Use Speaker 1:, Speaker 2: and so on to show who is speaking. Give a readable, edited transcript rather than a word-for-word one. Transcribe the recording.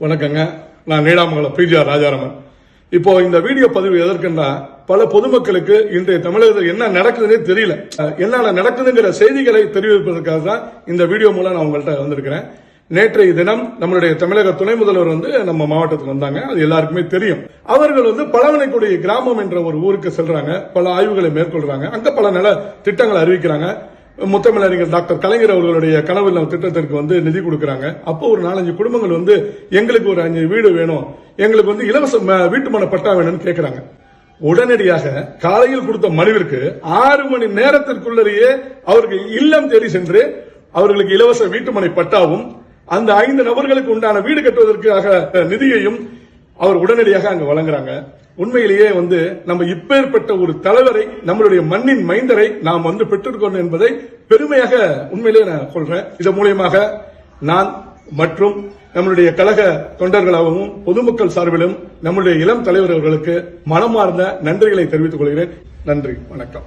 Speaker 1: வணக்கங்க. நான் நீடாமங்கலம் பிஜிஆர் ராஜாராமன். இப்போ இந்த வீடியோ பதிவு எதற்குன்னா, பல பொதுமக்களுக்கு இன்றைய தமிழகத்தில் என்ன நடக்குதுன்னே தெரியல. என்ன நடக்குதுங்கிற செய்திகளை தெரிவிப்பதற்காக தான் இந்த வீடியோ மூலம் நான் உங்கள்கிட்ட வந்திருக்கிறேன். நேற்றைய தினம் நம்மளுடைய தமிழக துணை முதல்வர் நம்ம மாவட்டத்துக்கு வந்தாங்க. அது எல்லாருக்குமே தெரியும். அவர்கள் பழவனைக்குடி கிராமம் என்ற ஒரு ஊருக்கு செல்றாங்க. பல ஆய்வுகளை மேற்கொள்றாங்க. அங்க பல நல திட்டங்களை அறிவிக்கிறாங்க. முத்தமிழறிஞர் டாக்டர் கலைஞர் அவர்களுடைய கனவு திட்டத்திற்கு நிதி கொடுக்கறாங்க. அப்போ ஒரு 4-5 குடும்பங்கள் எங்களுக்கு ஒரு 5 வீடு வேணும், எங்களுக்கு இலவச வீட்டுமனை பட்டா வேணும்னு கேட்கிறாங்க. உடனடியாக காலையில் கொடுத்த மனுவிற்கு 6 மணி நேரத்திற்குள்ளேயே அவர்கள் இல்லம் தேடி சென்று அவர்களுக்கு இலவச வீட்டுமனை பட்டாவும் அந்த 5 நபர்களுக்கு உண்டான வீடு கட்டுவதற்காக நிதியையும் அவர் உடனடியாக அங்க வழங்குறாங்க. உண்மையிலேயே நம்ம இப்பேற்பட்ட ஒரு தலைவரை, நம்மளுடைய மண்ணின் மைந்தரை நாம் பெற்றிருக்கோம் என்பதை பெருமையாக உண்மையிலேயே நான் சொல்றேன். இதன் மூலமாக நான் மற்றும் நம்மளுடைய கழக தொண்டர்களாகவும் பொதுமக்கள் சார்பிலும் நம்முடைய இளம் தலைவர் அவர்களுக்கு மனமார்ந்த நன்றிகளை தெரிவித்துக் கொள்கிறேன். நன்றி, வணக்கம்.